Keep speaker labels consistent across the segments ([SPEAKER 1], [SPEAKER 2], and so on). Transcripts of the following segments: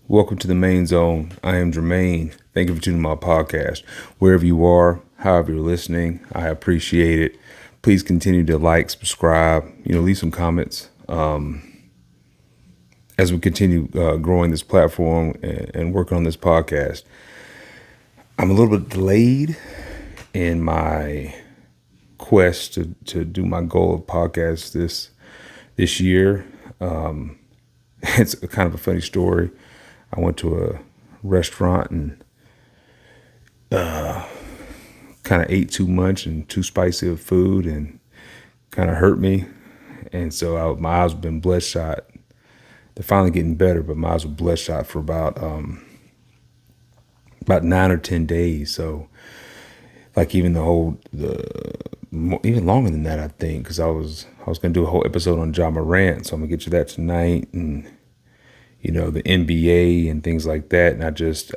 [SPEAKER 1] Welcome to the main zone. I am Jermaine. Thank you for tuning my podcast. Wherever you are, however you're listening, I appreciate it. Please continue to like, subscribe, leave some comments as we continue growing this platform and working on this podcast. I'm a little bit delayed in my quest to do my goal of podcast this year. It's kind of a funny story. I went to a restaurant and kind of ate too much and too spicy of food and kind of hurt me. And so my eyes have been bloodshot. They're finally getting better, but my eyes were bloodshot for about 9 or 10 days. So like even even longer than that, I think, because I was going to do a whole episode on Ja Morant. So I'm going to get to that tonight, and the NBA and things like that. And I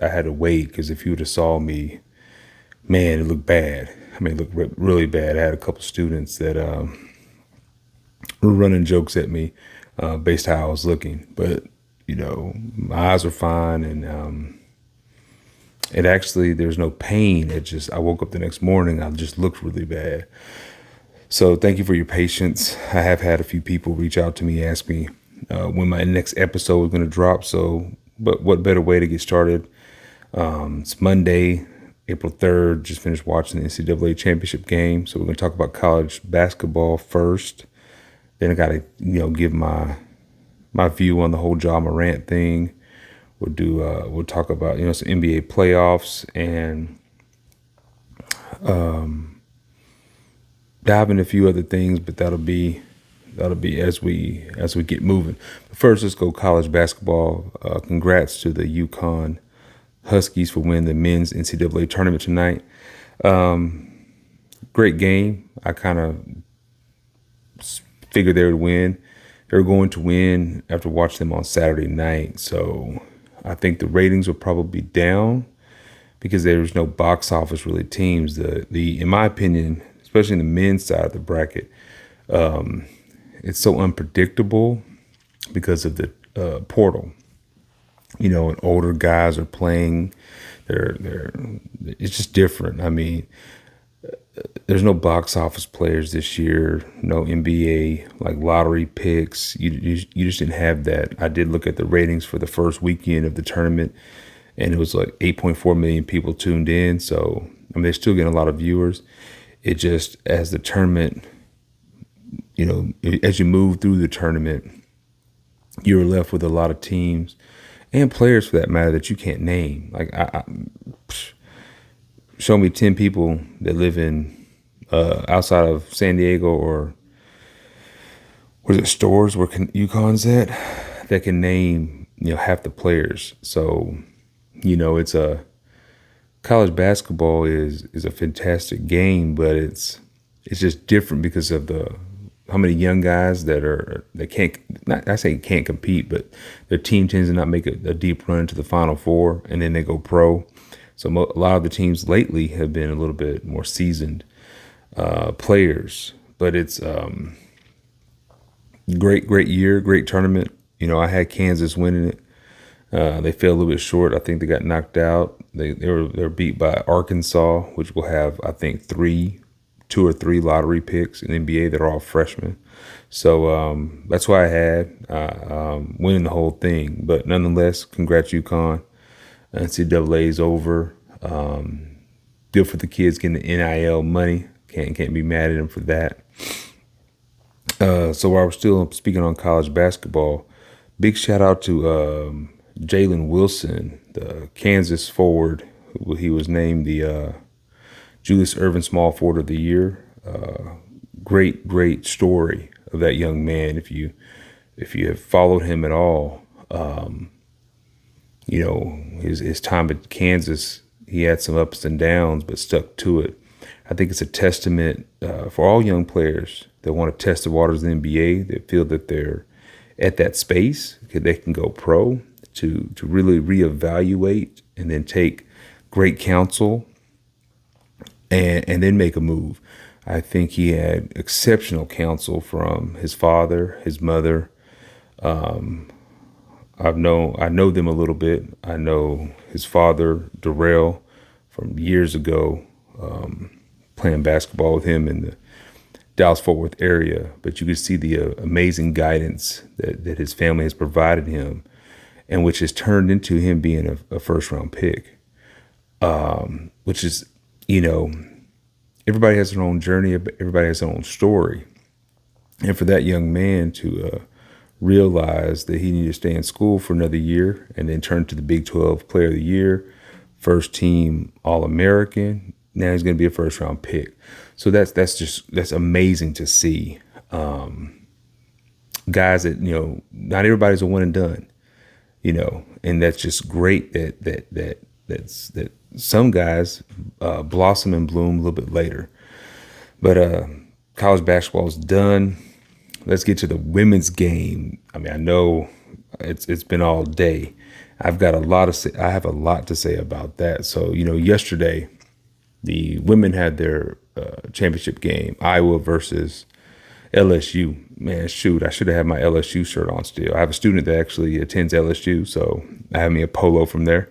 [SPEAKER 1] had to wait, because if you would have saw me, man, it looked bad. I mean, it looked really bad. I had a couple students that were running jokes at me based how I was looking. But, my eyes were fine, and there's no pain. I woke up the next morning, I just looked really bad. So thank you for your patience. I have had a few people reach out to me, ask me when my next episode is going to drop. But what better way to get started? It's Monday, April 3rd. Just finished watching the NCAA championship game. So we're going to talk about college basketball first. Then I got to, give my view on the whole Ja Morant thing. We'll talk about, some NBA playoffs, and dive into a few other things, but that'll be as we get moving. But first, let's go college basketball. Congrats to the UConn Huskies for winning the men's NCAA tournament tonight. Great game. I kind of figured they would win. They were going to win after watching them on Saturday night. So I think the ratings will probably be down because there's no box office really teams. The in my opinion, especially in the men's side of the bracket, it's so unpredictable because of the portal. And older guys are playing. It's just different. I mean, there's no box office players this year. No NBA like lottery picks. You just didn't have that. I did look at the ratings for the first weekend of the tournament, and it was like 8.4 million people tuned in. So I mean, they're still getting a lot of viewers. It just, as the tournament, as you move through the tournament, you're left with a lot of teams and players, for that matter, that you can't name. Like, show me 10 people that live in outside of San Diego, or was it Stores where UConn's at, that can name half the players. So it's a college basketball is a fantastic game, but it's just different because of how many young guys that can't, not I say can't compete, but their team tends to not make a deep run into the Final Four, and then they go pro. So a lot of the teams lately have been a little bit more seasoned players, but it's great year, great tournament. I had Kansas winning it. They fell a little bit short. I think they got knocked out. They were beat by Arkansas, which will have, I think, 2 or 3 lottery picks in the NBA that are all freshmen. So that's why I had winning the whole thing. But nonetheless, congrats UConn. NCAA is over. Good for the kids getting the NIL money. Can't be mad at them for that. So while we're still speaking on college basketball, big shout out to Jalen Wilson, the Kansas forward. He was named the Julius Erving Small Forward of the Year. Great story of that young man. If you have followed him at all, his time at Kansas, he had some ups and downs, but stuck to it. I think it's a testament for all young players that want to test the waters of the NBA, that feel that they're at that space, they can go pro, to really reevaluate and then take great counsel and then make a move. I think he had exceptional counsel from his father, his mother. I know them a little bit. I know his father, Darrell, from years ago, playing basketball with him in the Dallas Fort Worth area. But you can see the amazing guidance that his family has provided him, and which has turned into him being a first round pick. Which is, you know, everybody has their own journey. Everybody has their own story. And for that young man to realize that he needed to stay in school for another year and then turn to the Big 12 Player of the Year, first team All-American. Now he's going to be a first round pick. So that's amazing to see. Guys that, you know, not everybody's a one and done, you know, and that's just great that some guys blossom and bloom a little bit later. But college basketball is done. Let's get to the women's game. I mean, I know it's been all day. I have a lot to say about that. So, you know, yesterday the women had their championship game, Iowa versus LSU. Man, shoot, I should have had my LSU shirt on still. I have a student that actually attends LSU, so I have me a polo from there.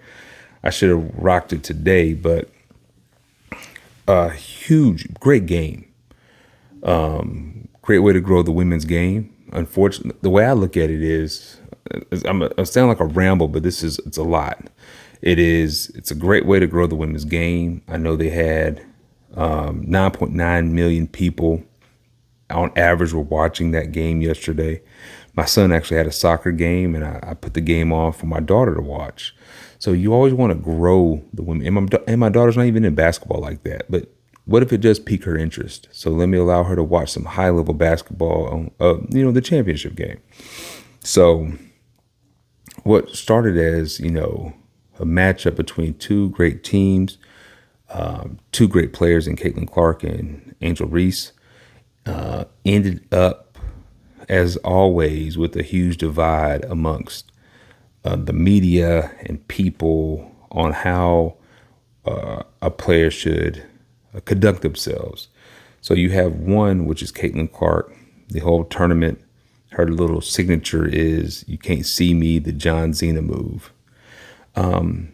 [SPEAKER 1] I should have rocked it today, but great game. Great way to grow the women's game. Unfortunately, the way I look at it is, I sound like a ramble, but it's a lot. It's a great way to grow the women's game. I know they had 9.9 million people on average were watching that game yesterday. My son actually had a soccer game, and I put the game on for my daughter to watch. So you always want to grow the women. And my daughter's not even in basketball like that, but what if it does pique her interest? So let me allow her to watch some high-level basketball on, the championship game. So what started as, you know, a matchup between two great teams, two great players in Caitlin Clark and Angel Reese, ended up, as always, with a huge divide amongst the media and people on how a player should conduct themselves. So you have one, which is Caitlin Clark. The whole tournament, her little signature is "You can't see me," the John Cena move. And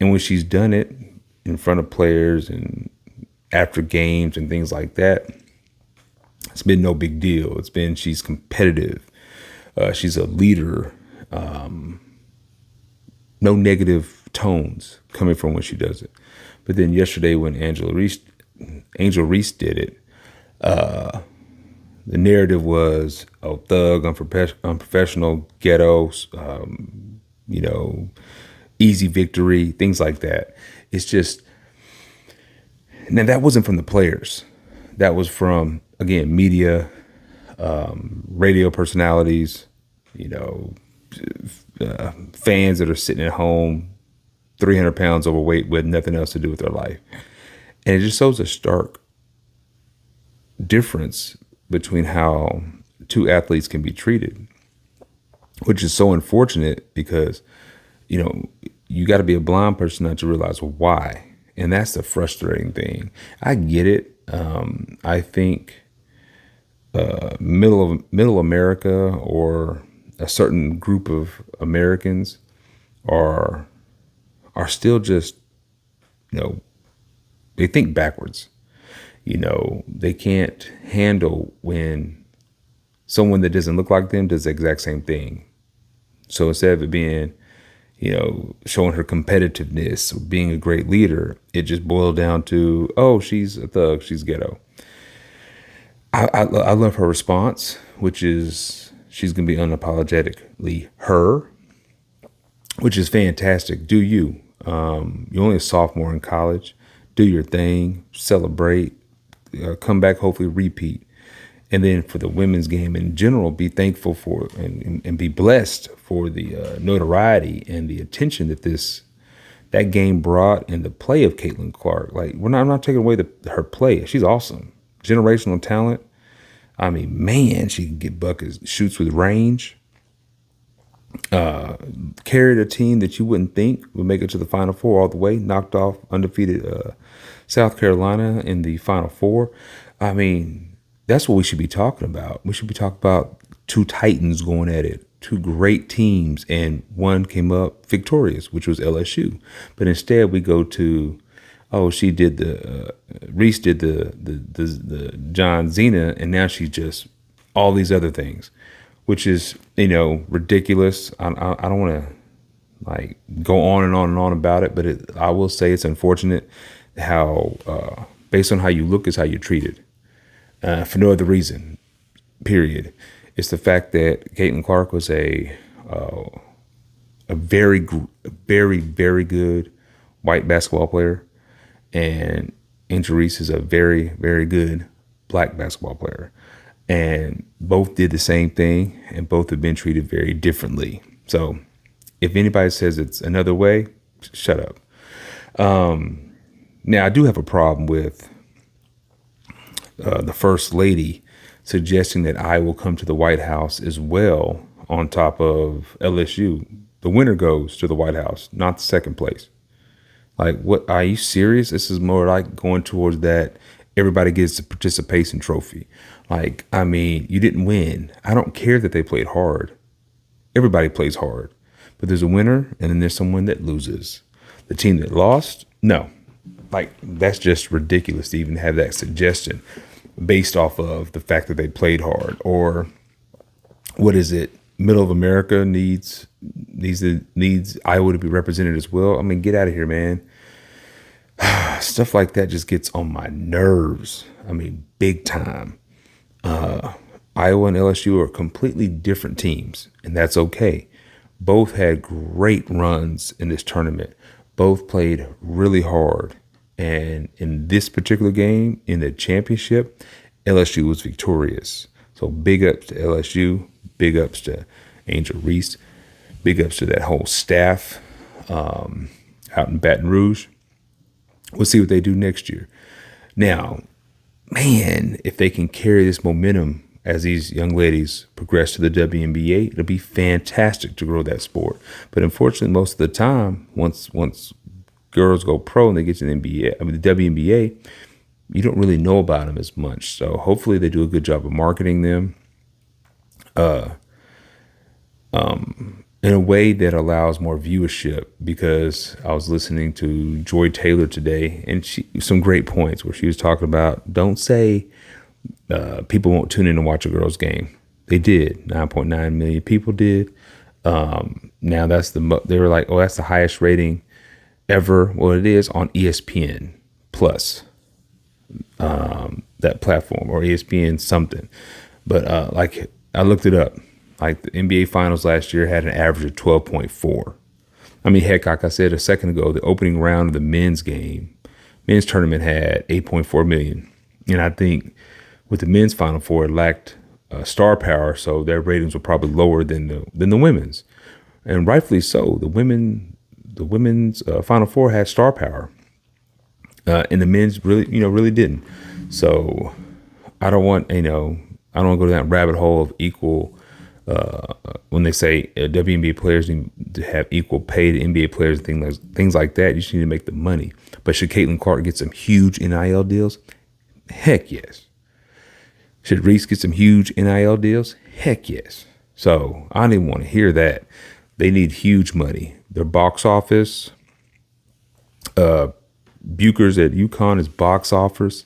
[SPEAKER 1] when she's done it in front of players and after games and things like that, it's been no big deal. She's competitive. She's a leader. No negative tones coming from when she does it. But then yesterday when Angel Reese did it, the narrative was, oh, thug, unprofessional, ghetto, easy victory, things like that. It's just, now that wasn't from the players. That was from, again, media, radio personalities, fans that are sitting at home, 300 pounds overweight with nothing else to do with their life. And it just shows a stark difference between how two athletes can be treated, which is so unfortunate because, you got to be a blind person not to realize why. And that's the frustrating thing. I get it. I think middle America or a certain group of Americans are still just, they think backwards. They can't handle when someone that doesn't look like them does the exact same thing. So instead of it being, showing her competitiveness or being a great leader, it just boiled down to, oh, she's a thug, she's ghetto. I love her response, which is she's going to be unapologetically her, which is fantastic. Do you. You're only a sophomore in college. Do your thing, celebrate, come back, hopefully repeat. And then for the women's game in general, be thankful for and be blessed for the notoriety and the attention that game brought and the play of Caitlin Clark. Like, I'm not taking away her play. She's awesome. Generational talent. I mean, man, she can get buckets, shoots with range. Carried a team that you wouldn't think would make it to the Final Four all the way, knocked off undefeated South Carolina in the Final Four. I mean, that's what we should be talking about. We should be talking about two titans going at it two great teams, and one came up victorious, which was LSU. But instead, we go to, oh, she did the Reese did the John Zena, and now she's just all these other things, which is ridiculous. I don't want to like go on and on and on about it, but I will say it's unfortunate how based on how you look is how you're treated, for no other reason. Period. It's the fact that Caitlin Clark was a very, very, very good white basketball player, and Angel Reese is a very, very good black basketball player, and both did the same thing, and both have been treated very differently. So, if anybody says it's another way, shut up. Now, I do have a problem with the First Lady suggesting that I will come to the White House as well on top of LSU. The winner goes to the White House, not the second place. Like, what? Are you serious? This is more like going towards that everybody gets a participation trophy. Like, I mean, you didn't win. I don't care that they played hard. Everybody plays hard. But there's a winner, and then there's someone that loses. The team that lost, no. Like, that's just ridiculous to even have that suggestion based off of the fact that they played hard. Or what is it? Middle of America needs Iowa to be represented as well. I mean, get out of here, man. Stuff like that just gets on my nerves. I mean, big time. Iowa and LSU are completely different teams, and that's okay. Both had great runs in this tournament. Both played really hard. And in this particular game, in the championship, LSU was victorious. So big ups to LSU, big ups to Angel Reese, big ups to that whole staff out in Baton Rouge. We'll see what they do next year. Now, man, if they can carry this momentum as these young ladies progress to the WNBA, it'll be fantastic to grow that sport. But unfortunately, most of the time, once girls go pro and they get to the the WNBA, you don't really know about them as much. So hopefully they do a good job of marketing them in a way that allows more viewership, because I was listening to Joy Taylor today, and some great points where she was talking about, don't say people won't tune in to watch a girls game. They did. 9.9 million people did. Now they were like, oh, that's the highest rating ever. Well, it is on ESPN Plus, that platform, or ESPN something. But like, I looked it up. Like, the NBA Finals last year had an average of 12.4. I mean, heck, like I said a second ago, the opening round of the men's tournament had 8.4 million. And I think with the men's Final Four, it lacked star power, so their ratings were probably lower than the women's, and rightfully so. The women's Final Four had star power, and the men's really didn't. So I don't want to go down that rabbit hole of equal. When they say WNBA players need to have equal pay to NBA players and things like that, you just need to make the money. But should Caitlin Clark get some huge NIL deals? Heck yes. Should Reese get some huge NIL deals? Heck yes. So I don't even want to hear that. They need huge money. Their box office, Bucher's at UConn is box office.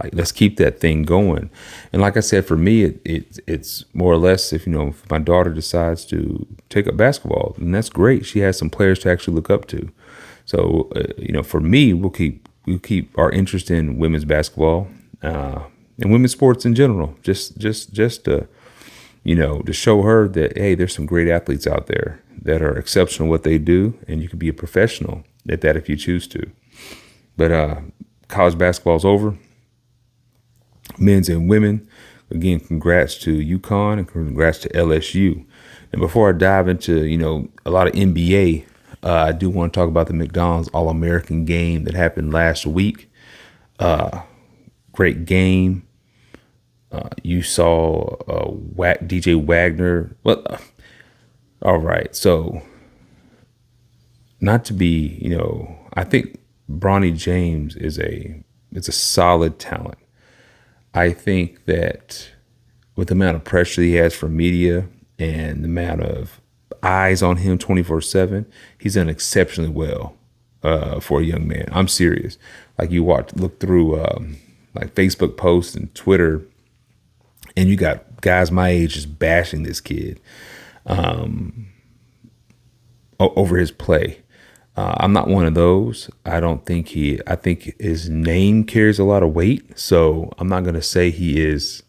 [SPEAKER 1] Like, let's keep that thing going. And like I said, for me, it's more or less, if my daughter decides to take up basketball, then that's great. She has some players to actually look up to. So for me, we'll keep our interest in women's basketball and women's sports in general. Just to show her that, hey, there's some great athletes out there that are exceptional at what they do, and you can be a professional at that if you choose to. But college basketball is over. Men's and women, again, congrats to UConn and congrats to LSU. And before I dive into, a lot of NBA, I do want to talk about the McDonald's All-American game that happened last week. Great game. You saw DJ Wagner. Well, all right. So, not to be, I think Bronny James is a solid talent. I think that with the amount of pressure he has from media and the amount of eyes on him 24/7, he's done exceptionally well for a young man. I'm serious. Like you look through like Facebook posts and Twitter, and you got guys my age just bashing this kid over his play. I'm not one of those. I think his name carries a lot of weight. So I'm not going to say he's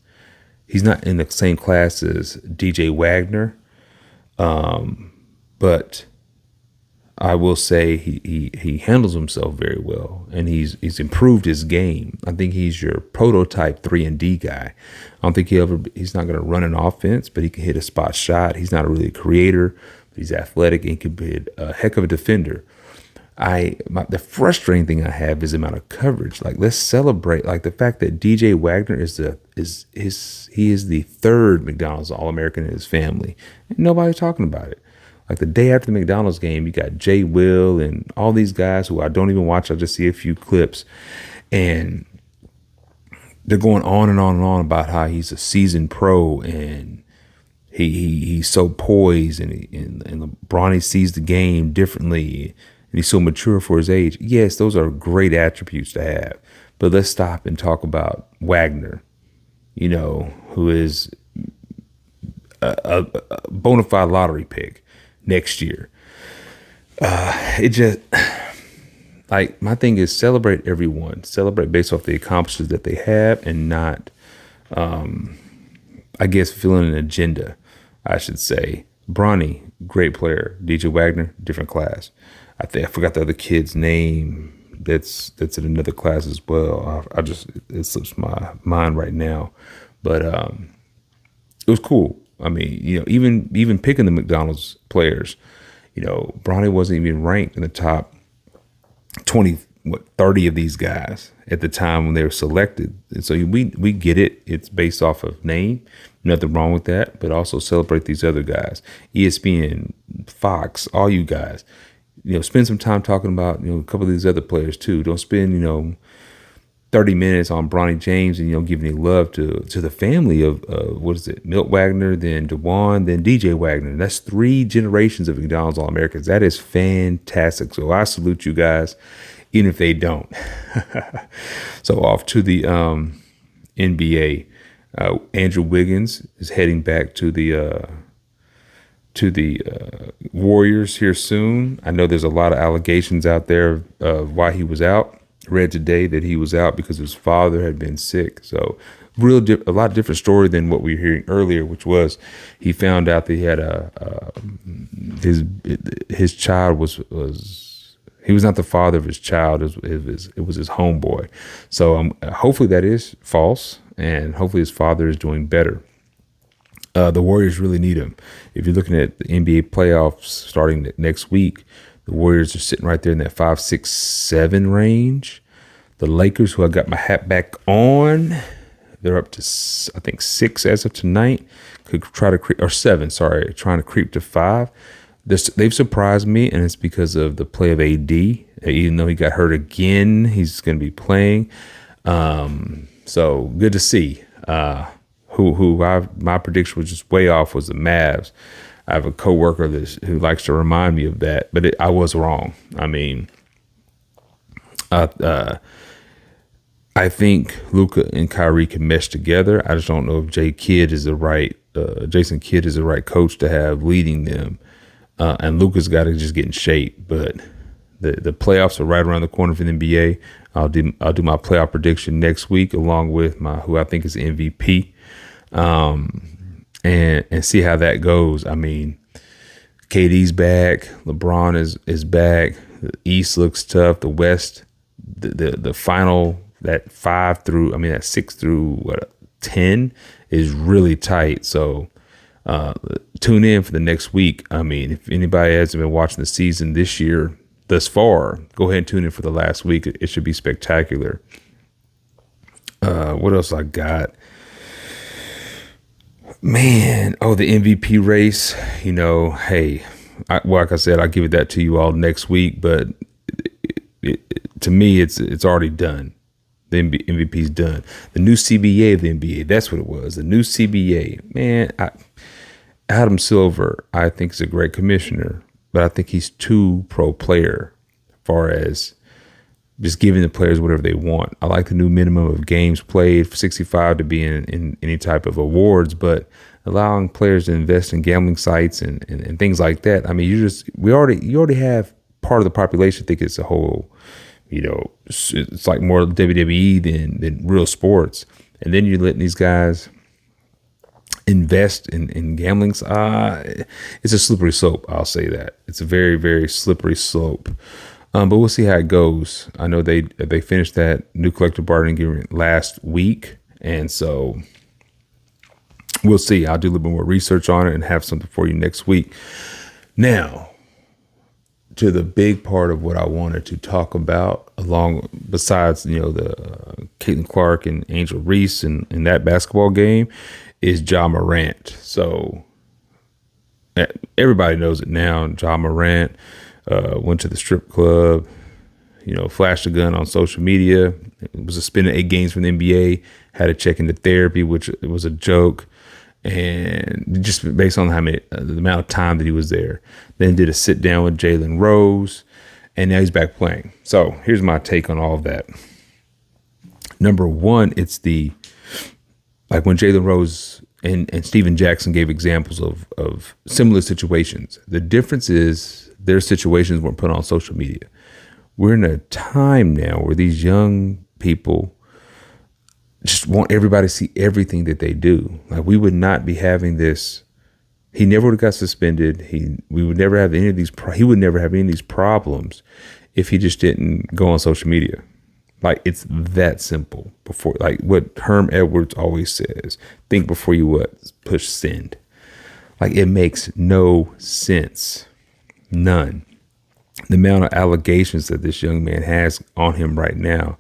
[SPEAKER 1] not in the same class as DJ Wagner. But I will say he handles himself very well, and he's improved his game. I think he's your prototype 3-and-D guy. I don't think he's not going to run an offense, but he can hit a spot shot. He's not really a creator, but he's athletic and he can be a heck of a defender. The frustrating thing I have is the amount of coverage. Like, let's celebrate like the fact that DJ Wagner is the third McDonald's All-American in his family, and nobody's talking about it. Like the day after the McDonald's game, you got Jay Will and all these guys who I don't even watch. I just see a few clips, and they're going on and on and on about how he's a seasoned pro and he's so poised and Bronny sees the game differently. And he's so mature for his age. Yes, those are great attributes to have. But let's stop and talk about Wagner, who is a bona fide lottery pick next year. It just, like, my thing is celebrate everyone. Celebrate based off the accomplishments that they have and not, I guess, filling an agenda, I should say. Bronny, great player. DJ Wagner, different class. I forgot the other kid's name that's in another class as well. It slips my mind right now, but it was cool. I mean, even picking the McDonald's players, Bronny wasn't even ranked in the top 30 of these guys at the time when they were selected. And so we get it. It's based off of name. Nothing wrong with that, but also celebrate these other guys. ESPN, Fox, all you guys. Spend some time talking about, a couple of these other players too. Don't spend, 30 minutes on Bronny James and, give any love to the family of, Milt Wagner, then DeJuan, then DJ Wagner. That's 3 generations of McDonald's All-Americans. That is fantastic. So I salute you guys, even if they don't. So off to the NBA. Andrew Wiggins is heading back to the Warriors here soon. I know there's a lot of allegations out there of why he was out. Read today that he was out because his father had been sick. So a lot different story than what we were hearing earlier, which was he found out that he had his child was he was not the father of his child. It was his homeboy. So hopefully that is false, and hopefully his father is doing better. The Warriors really need him. If you're looking at the NBA playoffs starting next week, the Warriors are sitting right there in that 5, 6, 7 range. The Lakers, who I got my hat back on, they're up to, I think, 6 as of tonight. Could try to creep, or 7, sorry, trying to creep to 5. They've surprised me, and it's because of the play of AD. Even though he got hurt again, he's going to be playing. So good to see. My prediction was just way off was the Mavs. I have a coworker who likes to remind me of that, but I was wrong. I mean, I think Luka and Kyrie can mesh together. I just don't know if Jason Kidd is the right coach to have leading them. And Luka's got to just get in shape. But the playoffs are right around the corner for the NBA. I'll do my playoff prediction next week along with who I think is MVP. And see how that goes. I mean, KD's back. LeBron is back. The East looks tough. The West, the final, that 6 through 10 is really tight. So tune in for the next week. I mean, if anybody hasn't been watching the season this year thus far, go ahead and tune in for the last week. It should be spectacular. What else I got? Man, the MVP race, hey, like I said, I'll give that to you all next week, but to me, it's already done. The MVP's done. The new CBA of the NBA, that's what it was. The new CBA, man, Adam Silver, I think, is a great commissioner, but I think he's too pro player as far as just giving the players whatever they want. I like the new minimum of games played for 65 to be in any type of awards, but allowing players to invest in gambling sites and things like that. I mean, you already have part of the population think it's a whole, it's like more WWE than real sports. And then you're letting these guys invest in gambling. It's a slippery slope. I'll say that. It's a very, very slippery slope. But we'll see how it goes. I know they finished that new collective bargaining agreement last week. And so we'll see. I'll do a little bit more research on it and have something for you next week. Now, to the big part of what I wanted to talk about, besides, the Caitlin Clark and Angel Reese in that basketball game, is Ja Morant. So everybody knows it now. Ja Morant went to the strip club, flashed a gun on social media. It was suspended 8 games from the NBA, had to check into therapy, which was a joke. And just based on the amount of time that he was there, then did a sit down with Jalen Rose, and now he's back playing. So here's my take on all of that. Number one, it's when Jalen Rose and Steven Jackson gave examples of similar situations. The difference is their situations weren't put on social media. We're in a time now where these young people just want everybody to see everything that they do. Like, we would not be having this. He never would have got suspended. We would never have any of these. He would never have any of these problems if he just didn't go on social media. Like, it's that simple. Before, like what Herm Edwards always says, think before you push send. Like, it makes no sense. None. The amount of allegations that this young man has on him right now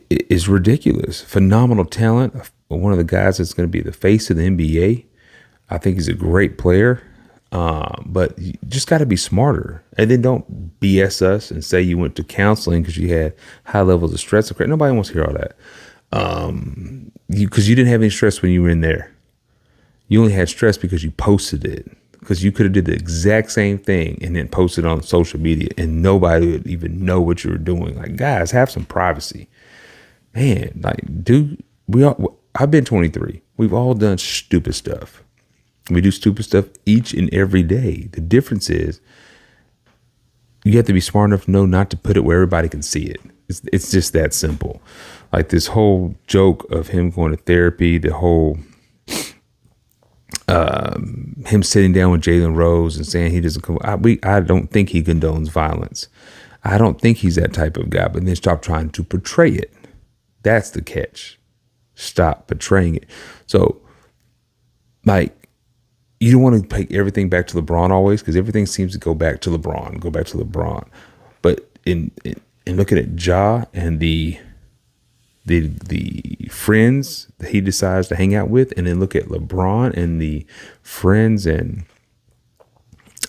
[SPEAKER 1] is ridiculous. Phenomenal talent. One of the guys that's going to be the face of the NBA. I think he's a great player. But you just got to be smarter. And then don't BS us and say you went to counseling because you had high levels of stress. Nobody wants to hear all that. Because you didn't have any stress when you were in there. You only had stress because you posted it. Because you could have did the exact same thing and then posted on social media and nobody would even know what you were doing. Like, guys, have some privacy. Man, like, dude, I've been 23. We've all done stupid stuff. We do stupid stuff each and every day. The difference is you have to be smart enough to know not to put it where everybody can see it. It's just that simple. Like, this whole joke of him going to therapy, the whole him sitting down with Jalen Rose and saying he doesn't come. I don't think he condones violence. I don't think he's that type of guy. But then stop trying to portray it. That's the catch. Stop portraying it. So, like, you don't want to take everything back to LeBron always, because everything seems to go back to LeBron. But in looking at Ja and the friends that he decides to hang out with, and then look at LeBron and the friends and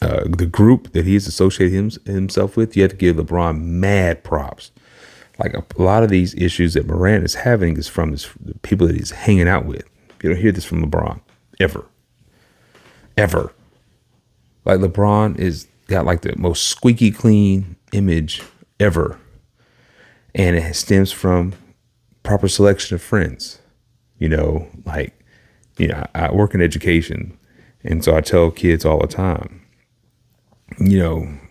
[SPEAKER 1] the group that he's associated himself with, you have to give LeBron mad props. Like, a lot of these issues that Morant is having is from the people that he's hanging out with. You don't hear this from LeBron ever. Like, LeBron is got like the most squeaky clean image ever, and it stems from proper selection of friends. I work in education, and so I tell kids all the time,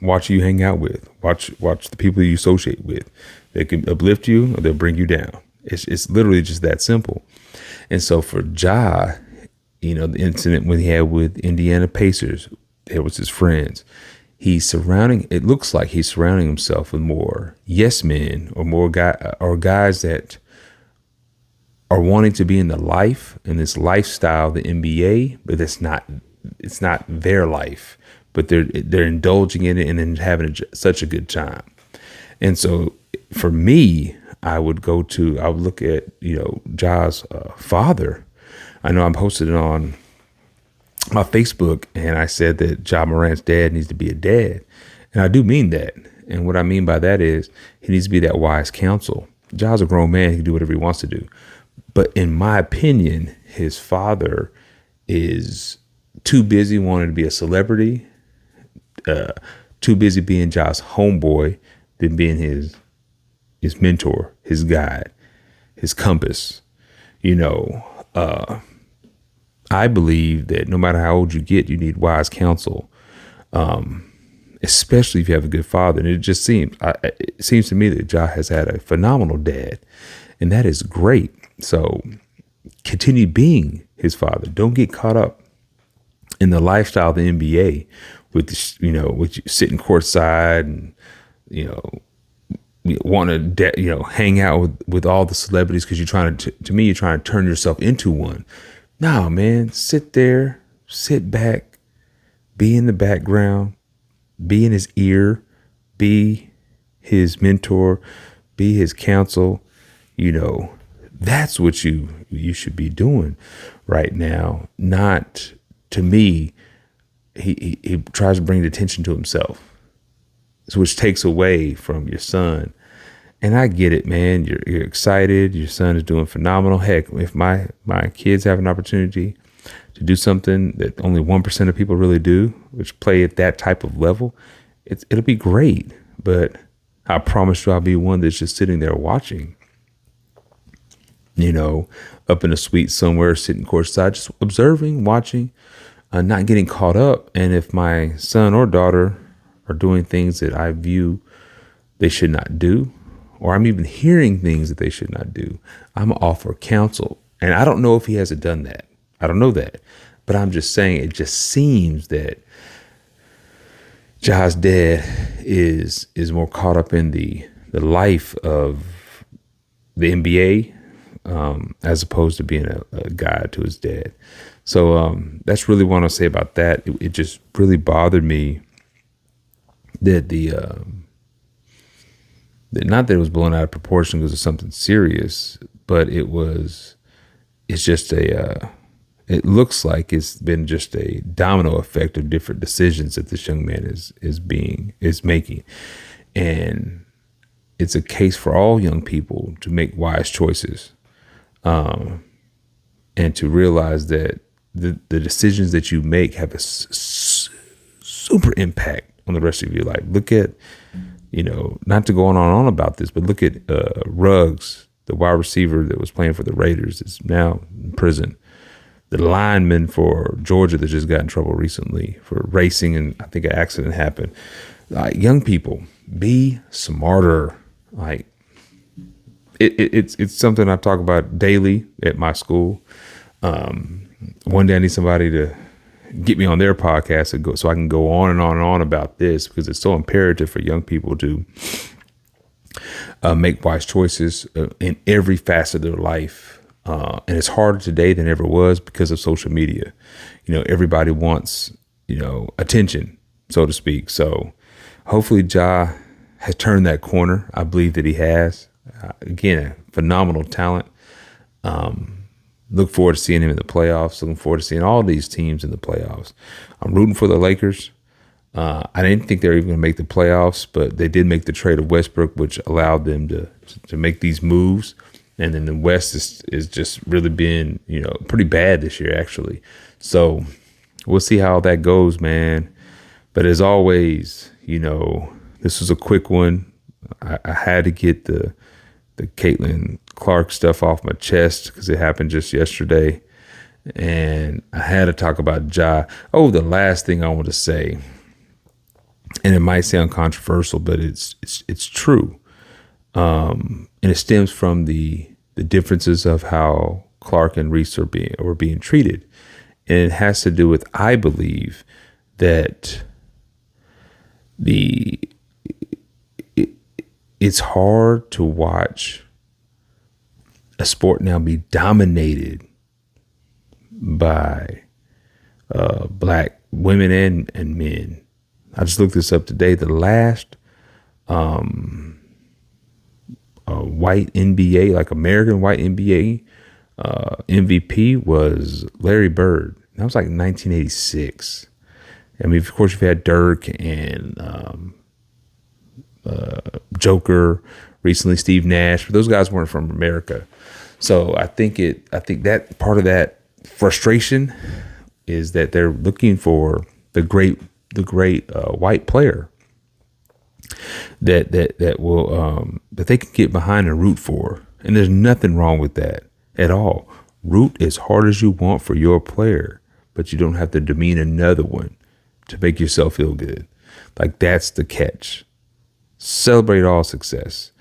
[SPEAKER 1] watch who you hang out with, watch the people you associate with. They can uplift you or they'll bring you down. It's literally just that simple. And so for Ja, the incident when he had with Indiana Pacers, it was his friends. It looks like he's surrounding himself with more yes men or guys that are wanting to be in this lifestyle, the NBA, but it's not their life, but they're indulging in it and then having such a good time. And so for me, I would look at, Ja's father. I know I posted it on my Facebook, and I said that Ja Morant's dad needs to be a dad. And I do mean that. And what I mean by that is he needs to be that wise counsel. Ja's a grown man. He can do whatever he wants to do. But in my opinion, his father is too busy wanting to be a celebrity, too busy being Ja's homeboy than being his mentor, his guide, his compass. You know, I believe that no matter how old you get, you need wise counsel, especially if you have a good father. And it seems to me that Ja has had a phenomenal dad, and that is great. So continue being his father. Don't get caught up in the lifestyle of the NBA with with sitting courtside and want to hang out with all the celebrities because you're trying to turn yourself into one. No, man, sit back, be in the background, be in his ear, be his mentor, be his counsel. That's what you should be doing right now. Not, to me, he tries to bring the attention to himself, which takes away from your son. And I get it, man. You're excited. Your son is doing phenomenal. Heck, if my kids have an opportunity to do something that only 1% of people really do, which play at that type of level, it'll be great. But I promise you I'll be one that's just sitting there watching, up in a suite somewhere, sitting courtside, just observing, watching, not getting caught up. And if my son or daughter are doing things that I view they should not do, or I'm even hearing things that they should not do, I'm going to offer counsel. And I don't know if he hasn't done that. I don't know that. But I'm just saying, it just seems that Ja's dad is more caught up in the life of the NBA as opposed to being a guide to his dad. So that's really what I say about that. It just really bothered me that not that it was blown out of proportion because of something serious, but it's just it looks like it's been just a domino effect of different decisions that this young man is making. And it's a case for all young people to make wise choices, and to realize that the decisions that you make have a super impact on the rest of your life. Look at, not to go on and on about this, but look at Ruggs, the wide receiver that was playing for the Raiders, is now in prison. The lineman for Georgia that just got in trouble recently for racing, and I think an accident happened. Like, young people, be smarter. Like, it's something I talk about daily at my school. One day I need somebody to get me on their podcast so I can go on and on and on about this, because it's so imperative for young people to make wise choices in every facet of their life. And it's harder today than ever was because of social media. Everybody wants, attention, so to speak. So hopefully Ja has turned that corner. I believe that he has. Again, a phenomenal talent. Look forward to seeing him in the playoffs. Looking forward to seeing all these teams in the playoffs. I'm rooting for the Lakers. I didn't think they were even going to make the playoffs, but they did make the trade of Westbrook, which allowed them to make these moves. And then the West is just really been, pretty bad this year, actually. So we'll see how that goes, man. But as always, this was a quick one. I had to get the Caitlin Clark stuff off my chest because it happened just yesterday. And I had to talk about Ja. Oh, the last thing I want to say, and it might sound controversial, but it's true. And it stems from the differences of how Clark and Reese are being treated. And it has to do with, I believe, that it's hard to watch a sport now be dominated by black women and men. I just looked this up today. The last white NBA, like American white NBA MVP was Larry Bird. That was like 1986. I mean, of course, you've had Dirk and Joker, recently Steve Nash, but those guys weren't from America. So I think that part of that frustration is that they're looking for the great white player that will that they can get behind and root for. And there's nothing wrong with that at all. Root as hard as you want for your player, but you don't have to demean another one to make yourself feel good. Like, that's the catch. Celebrate all success.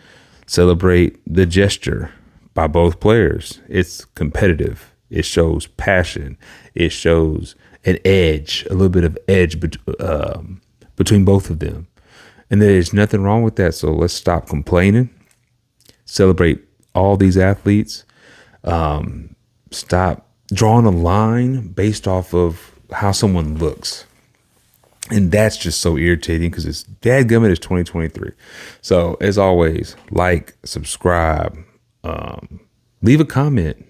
[SPEAKER 1] Celebrate the gesture by both players. It's competitive. It shows passion. It shows an edge, a little bit of edge between both of them. And there's nothing wrong with that. So let's stop complaining. Celebrate all these athletes. Stop drawing a line based off of how someone looks. And that's just so irritating because it's dadgummit, it's 2023. So as always, like, subscribe, leave a comment,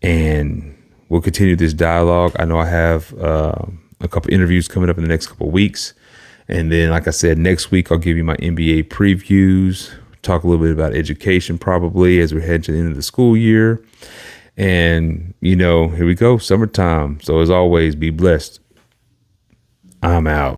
[SPEAKER 1] and we'll continue this dialogue. I know I have a couple interviews coming up in the next couple of weeks. And then, like I said, next week, I'll give you my NBA previews, talk a little bit about education probably as we head to the end of the school year. And, here we go, summertime. So as always, be blessed. I'm out.